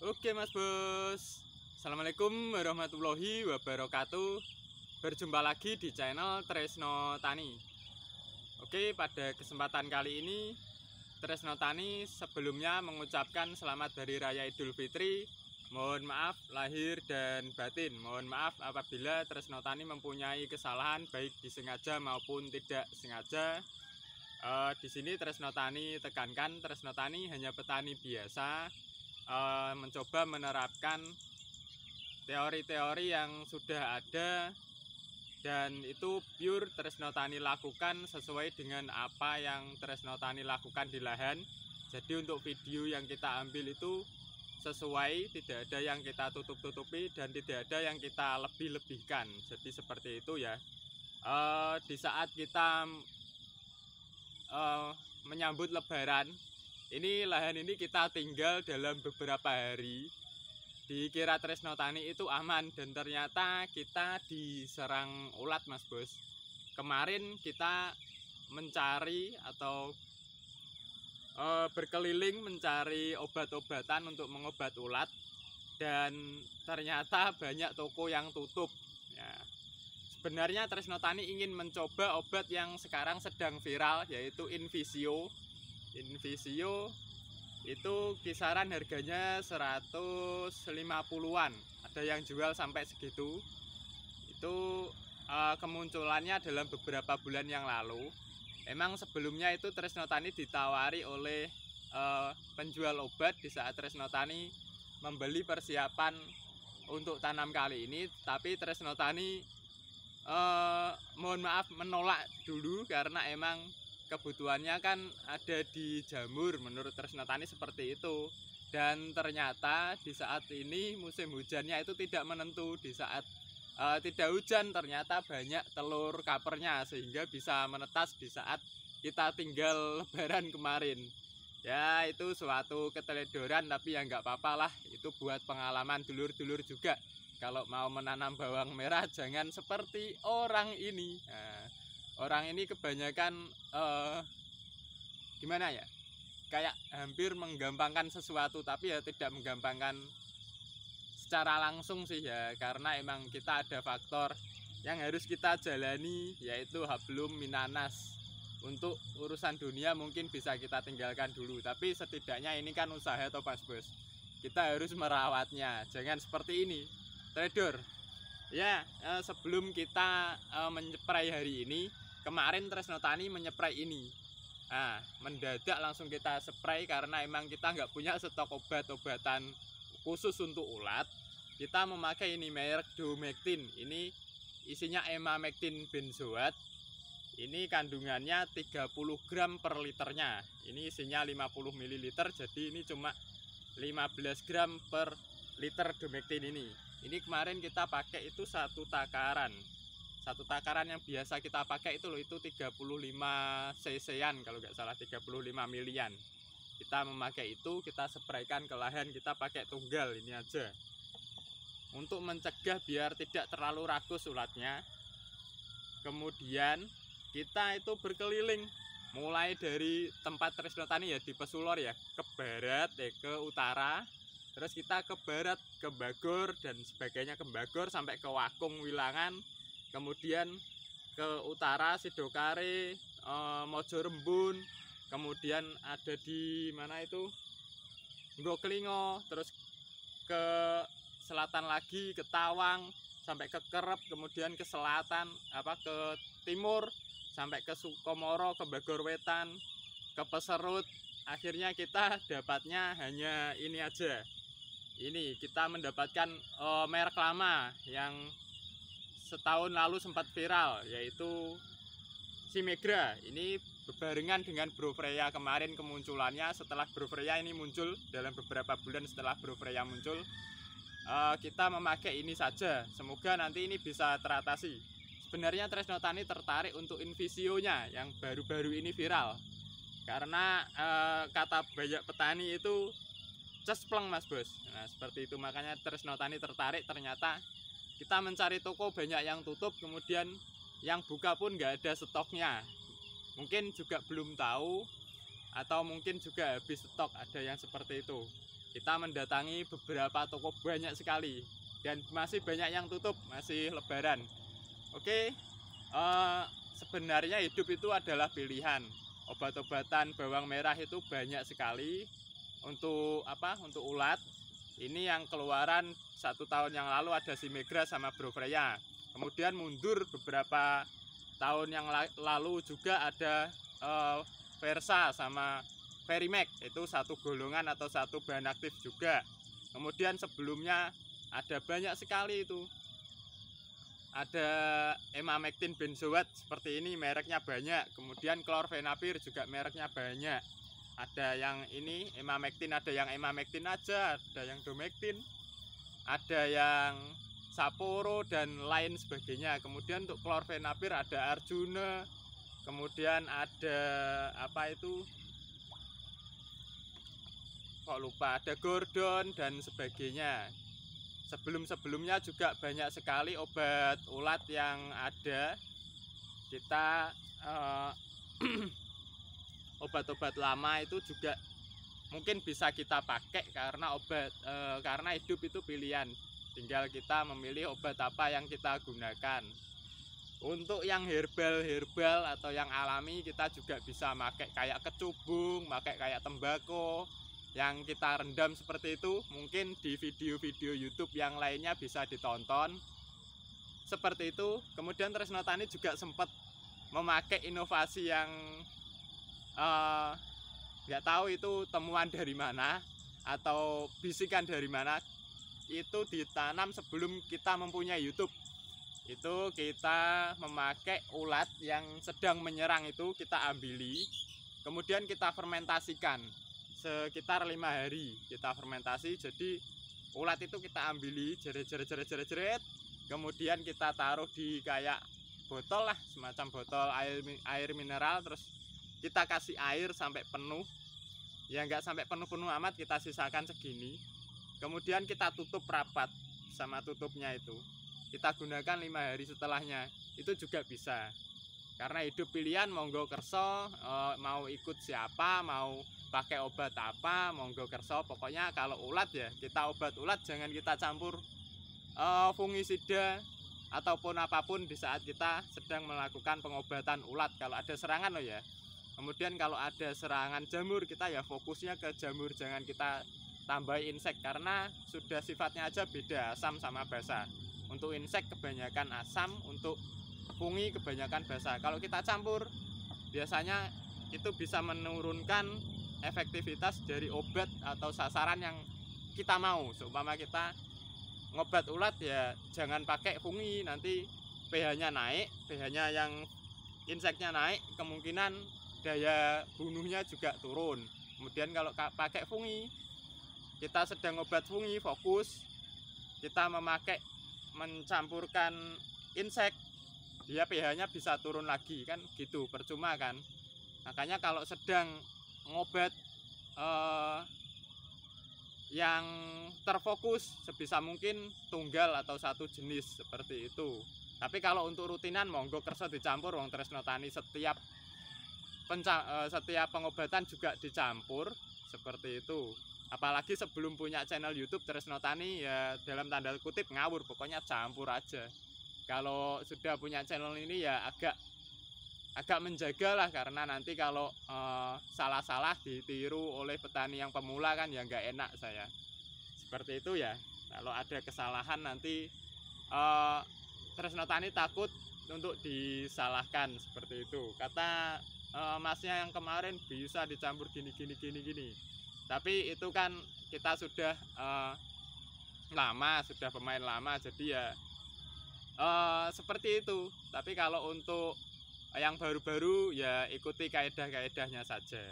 Oke Mas Bos, Assalamualaikum warahmatullahi wabarakatuh. Berjumpa lagi di channel Tresno Tani. Oke, pada kesempatan kali ini Tresno Tani sebelumnya mengucapkan selamat Hari Raya Idul Fitri. Mohon maaf lahir dan batin. Mohon maaf apabila Tresno Tani mempunyai kesalahan baik disengaja maupun tidak sengaja. Di sini Tresno Tani tekankan, Tresno Tani hanya petani biasa, mencoba menerapkan teori-teori yang sudah ada, dan itu pure Tresno Tani lakukan sesuai dengan apa yang Tresno Tani lakukan di lahan. Jadi untuk video yang kita ambil itu sesuai, tidak ada yang kita tutup-tutupi dan tidak ada yang kita lebih-lebihkan. Jadi seperti itu ya. Di saat kita menyambut Lebaran, ini lahan ini kita tinggal dalam beberapa hari. Dikira Tresno Tani itu aman, dan ternyata kita diserang ulat Mas Bos. Kemarin kita mencari atau berkeliling mencari obat-obatan untuk mengobat ulat, dan ternyata banyak toko yang tutup ya. Sebenarnya Tresno Tani ingin mencoba obat yang sekarang sedang viral, yaitu Invisio. Invisio itu kisaran harganya 150-an, ada yang jual sampai segitu. Itu kemunculannya dalam beberapa bulan yang lalu. Emang sebelumnya itu Tresno Tani ditawari oleh penjual obat di saat Tresno Tani membeli persiapan untuk tanam kali ini, tapi Tresno Tani mohon maaf menolak dulu karena emang kebutuhannya kan ada di jamur, menurut Tresno Tani seperti itu. Dan ternyata di saat ini musim hujannya itu tidak menentu. Di saat tidak hujan ternyata banyak telur kapernya, sehingga bisa menetas di saat kita tinggal Lebaran kemarin. Ya itu suatu keteledoran, tapi ya nggak apa-apa lah, itu buat pengalaman dulur-dulur juga. Kalau mau menanam bawang merah jangan seperti orang ini. Nah, orang ini kebanyakan gimana ya, kayak hampir menggampangkan sesuatu, tapi ya tidak menggampangkan secara langsung sih ya, karena emang kita ada faktor yang harus kita jalani, yaitu hablum minanas. Untuk urusan dunia mungkin bisa kita tinggalkan dulu, tapi setidaknya ini kan usaha atau Mas Bos, kita harus merawatnya. Jangan seperti ini trader ya. Sebelum kita menyepray hari ini, kemarin Tresno Tani menyepray ini. Nah, mendadak langsung kita spray karena emang kita nggak punya stok obat-obatan khusus untuk ulat. Kita memakai ini merek Domectin. Ini isinya emamectin benzoat. Ini kandungannya 30 gram per liternya. Ini isinya 50 ml, jadi ini cuma 15 gram per liter Domectin ini. Ini kemarin kita pakai itu satu takaran yang biasa kita pakai itu loh, itu 35 cc-an kalau nggak salah, 35 milian. Kita memakai itu, kita spraykan ke lahan, kita pakai tunggal ini aja untuk mencegah biar tidak terlalu rakus ulatnya. Kemudian kita itu berkeliling mulai dari tempat Tresno Tani ya, di Pesulor ya, ke barat ya, ke utara, terus kita ke barat ke Bagor dan sebagainya, ke Bagor sampai ke Wakung Wilangan, kemudian ke utara Sidokare, Mojo Rembun, kemudian ada di mana itu Nggoklingo, terus ke selatan lagi ke Tawang sampai ke Kerep, kemudian ke selatan ke timur sampai ke Sukomoro, ke Bagor Wetan, ke Peserut. Akhirnya kita dapatnya hanya ini aja. Ini kita mendapatkan merek lama yang setahun lalu sempat viral, yaitu Simegra. Ini berbarengan dengan Brofreya kemarin kemunculannya. Setelah Brofreya ini muncul, dalam beberapa bulan setelah Brofreya muncul, kita memakai ini saja. Semoga nanti ini bisa teratasi. Sebenarnya Tresno Tani tertarik untuk Invisionya yang baru-baru ini viral, karena kata banyak petani itu cespleng Mas Bos. Nah seperti itu, makanya Tresno Tani tertarik. Ternyata kita mencari toko banyak yang tutup, kemudian yang buka pun nggak ada stoknya. Mungkin juga belum tahu, atau mungkin juga habis stok, ada yang seperti itu. kita mendatangi beberapa toko banyak sekali, dan masih banyak yang tutup, masih lebaran. Oke, sebenarnya hidup itu adalah pilihan. Obat-obatan bawang merah itu banyak sekali untuk untuk ulat. Ini yang keluaran 1 tahun yang lalu ada Simegra sama Brofreya. Kemudian mundur beberapa tahun yang lalu juga ada Versa sama Verimax, itu satu golongan atau satu bahan aktif juga. Kemudian sebelumnya ada banyak sekali itu. Ada emamectin benzoat seperti ini, mereknya banyak. Kemudian chlorphenapir juga mereknya banyak. Ada yang ini emamectin, ada yang emamectin aja, ada yang domectin, ada yang Sapporo dan lain sebagainya. Kemudian untuk chlorphenapir ada Arjuna, kemudian ada ada Gordon dan sebagainya. Sebelumnya juga banyak sekali obat ulat yang ada. Kita obat-obat lama itu juga mungkin bisa kita pakai karena hidup itu pilihan. Tinggal kita memilih obat apa yang kita gunakan. Untuk yang herbal atau yang alami, kita juga bisa pakai kayak kecubung, pakai kayak tembakau yang kita rendam seperti itu. Mungkin di video-video YouTube yang lainnya bisa ditonton seperti itu. Kemudian Tresno Tani juga sempat memakai inovasi yang nggak tahu itu temuan dari mana atau bisikan dari mana. Itu ditanam sebelum kita mempunyai YouTube. Itu kita memakai ulat yang sedang menyerang, itu kita ambili, kemudian kita fermentasikan sekitar 5 hari. Kita fermentasi, jadi ulat itu kita ambili, jeret, kemudian kita taruh di kayak botol lah, semacam botol air mineral. Terus kita kasih air sampai penuh, ya nggak sampai penuh amat, kita sisakan segini. Kemudian kita tutup rapat sama tutupnya itu. Kita gunakan 5 hari setelahnya, itu juga bisa. Karena hidup pilihan, monggo kerso, mau ikut siapa, mau pakai obat apa, monggo kerso. Pokoknya kalau ulat ya, kita obat ulat jangan kita campur fungisida ataupun apapun di saat kita sedang melakukan pengobatan ulat. Kalau ada serangan ya. Kemudian kalau ada serangan jamur, kita ya fokusnya ke jamur, jangan kita tambah insek karena sudah sifatnya aja beda, asam sama basa. Untuk insek kebanyakan asam, untuk fungi kebanyakan basa. Kalau kita campur, biasanya itu bisa menurunkan efektivitas dari obat atau sasaran yang kita mau. Seumpama kita ngobat ulat ya jangan pakai fungi, nanti pH-nya naik, pH-nya yang inseknya naik, kemungkinan daya bunuhnya juga turun. Kemudian kalau pakai fungi, kita sedang obat fungi, fokus kita mencampurkan insek, dia pH-nya bisa turun lagi kan gitu, percuma kan. Makanya kalau sedang ngobat yang terfokus, sebisa mungkin tunggal atau satu jenis seperti itu. Tapi kalau untuk rutinan monggo kerso dicampur, wong Tresno Tani setiap pengobatan juga dicampur seperti itu. Apalagi sebelum punya channel YouTube Tresno Tani ya dalam tanda kutip ngawur, pokoknya campur aja. Kalau sudah punya channel ini ya agak menjaga lah, karena nanti kalau salah-salah ditiru oleh petani yang pemula kan ya nggak enak saya. Seperti itu ya. Kalau ada kesalahan nanti Tresno Tani takut untuk disalahkan seperti itu. Kata masnya yang kemarin bisa dicampur gini. Tapi itu kan kita sudah sudah pemain lama, jadi ya seperti itu. Tapi kalau untuk yang baru-baru ya ikuti kaedah-kaedahnya saja.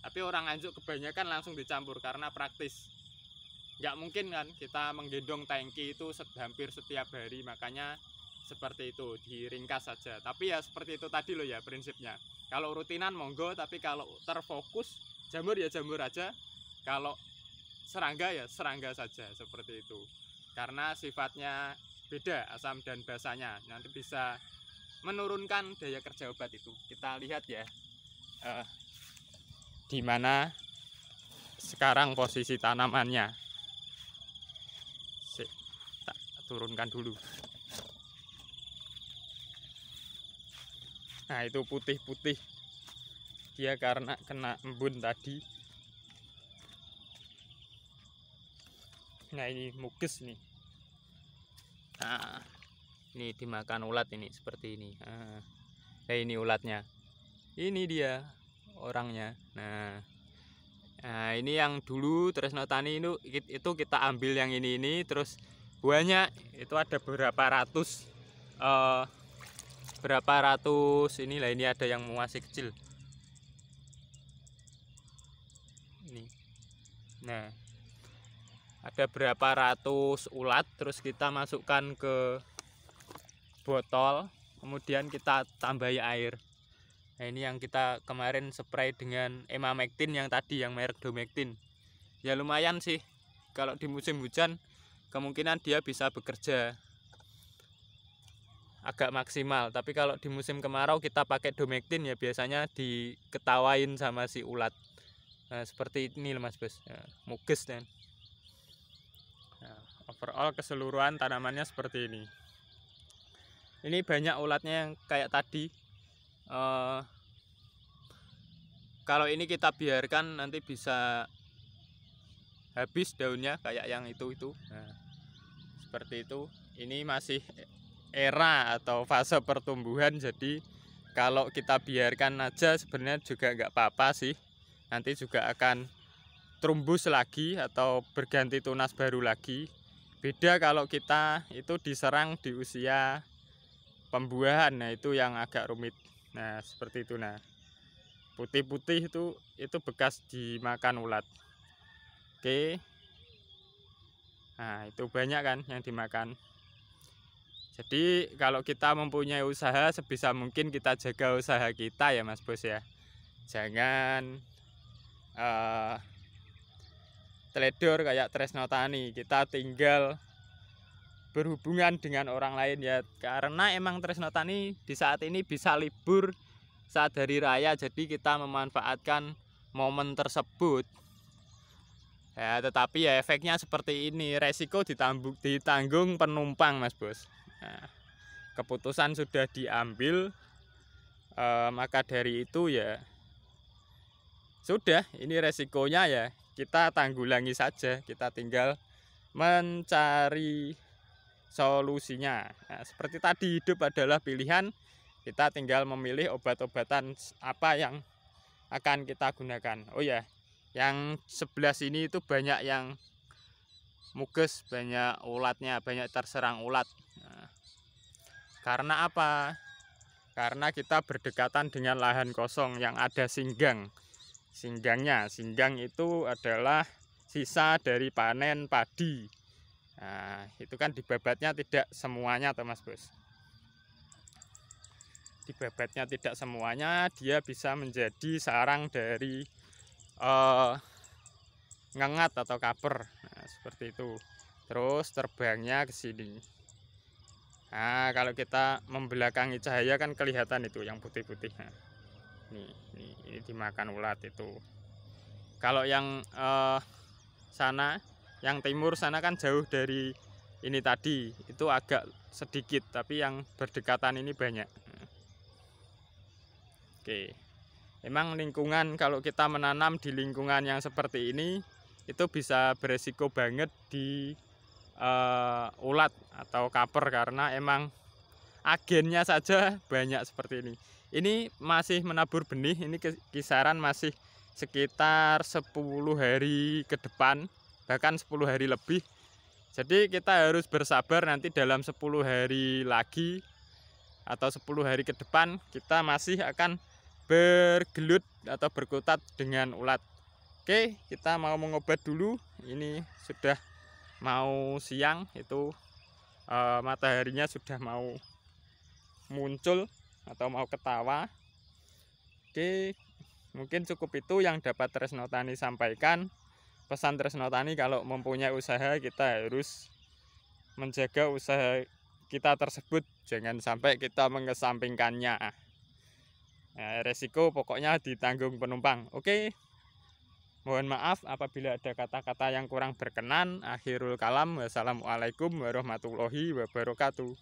Tapi orang Nganjuk kebanyakan langsung dicampur karena praktis. Nggak mungkin kan kita menggendong tangki itu hampir setiap hari, makanya seperti itu, diringkas saja. Tapi ya seperti itu tadi loh ya prinsipnya. Kalau rutinan monggo, tapi kalau terfokus jamur ya jamur aja. Kalau serangga ya serangga saja, seperti itu. Karena sifatnya beda asam dan basanya, nanti bisa menurunkan daya kerja obat itu. Kita lihat ya di mana sekarang posisi tanamannya. Tak turunkan dulu. Nah, itu putih-putih. Dia karena kena embun tadi. Nah, ini muges nih. Nah, ini dimakan ulat ini seperti ini. Nah, ini ulatnya. Ini dia orangnya. Nah, ini yang dulu Tresno Tani itu kita ambil yang ini terus buahnya itu ada berapa ratus inilah, ini ada yang masih kecil. Ini. Nah, ada berapa ratus ulat, terus kita masukkan ke botol, kemudian kita tambahi air. Nah, ini yang kita kemarin spray dengan emamectin yang tadi, yang merek Domectin. Ya lumayan sih, kalau di musim hujan kemungkinan dia bisa bekerja agak maksimal. Tapi kalau di musim kemarau kita pakai Domectin ya biasanya diketawain sama si ulat. Nah, seperti ini Mas Bos. Nah, muges kan. Nah, overall keseluruhan tanamannya seperti ini. Ini banyak ulatnya yang kayak tadi. Kalau ini kita biarkan nanti bisa habis daunnya kayak yang itu. Nah, seperti itu. Ini masih era atau fase pertumbuhan, jadi kalau kita biarkan aja sebenarnya juga nggak apa-apa sih. Nanti juga akan trumbus lagi atau berganti tunas baru lagi. Beda kalau kita itu diserang di usia pembuahan, nah itu yang agak rumit. Nah, seperti itu. Nah, putih-putih itu bekas dimakan ulat. Oke. Nah, itu banyak kan yang dimakan. Jadi kalau kita mempunyai usaha, sebisa mungkin kita jaga usaha kita ya Mas Bos ya. Jangan teledor kayak Tresno Tani, kita tinggal berhubungan dengan orang lain ya. Karena emang Tresno Tani di saat ini bisa libur saat hari raya, jadi kita memanfaatkan momen tersebut. Ya, tetapi ya efeknya seperti ini, resiko ditanggung penumpang Mas Bos. Nah, keputusan sudah diambil, maka dari itu ya sudah, ini resikonya ya kita tanggulangi saja, kita tinggal mencari solusinya. Nah, seperti tadi, hidup adalah pilihan, kita tinggal memilih obat-obatan apa yang akan kita gunakan. Oh ya, yang sebelah sini itu banyak yang muges, banyak ulatnya, banyak terserang ulat. Nah, karena apa? Karena kita berdekatan dengan lahan kosong yang ada singgang. Singgang itu adalah sisa dari panen padi. Nah, itu kan dibabatnya tidak semuanya Mas Bos. Dibabatnya tidak semuanya, dia bisa menjadi sarang dari ngengat atau kaper. Nah, seperti itu. Terus terbangnya ke sini. Nah, kalau kita membelakangi cahaya kan kelihatan itu yang putih-putih. Nah, ini dimakan ulat itu. Kalau yang sana, yang timur sana kan jauh dari ini tadi, itu agak sedikit, tapi yang berdekatan ini banyak. Oke. Memang lingkungan, kalau kita menanam di lingkungan yang seperti ini, itu bisa beresiko banget di ulat atau kaper, karena emang agennya saja banyak seperti ini. Ini masih menabur benih, ini kisaran masih sekitar 10 hari ke depan, bahkan 10 hari lebih. Jadi kita harus bersabar, nanti dalam 10 hari lagi atau 10 hari ke depan kita masih akan bergelut atau berkutat dengan ulat. Oke, kita mau mengobat dulu. Ini sudah mau siang, itu mataharinya sudah mau muncul atau mau ketawa. Oke, mungkin cukup itu yang dapat Tresno Tani sampaikan. Pesan Tresno Tani, kalau mempunyai usaha kita harus menjaga usaha kita tersebut, jangan sampai kita mengesampingkannya. Resiko pokoknya ditanggung penumpang. Oke. Mohon maaf apabila ada kata-kata yang kurang berkenan. Akhirul kalam. Wassalamualaikum warahmatullahi wabarakatuh.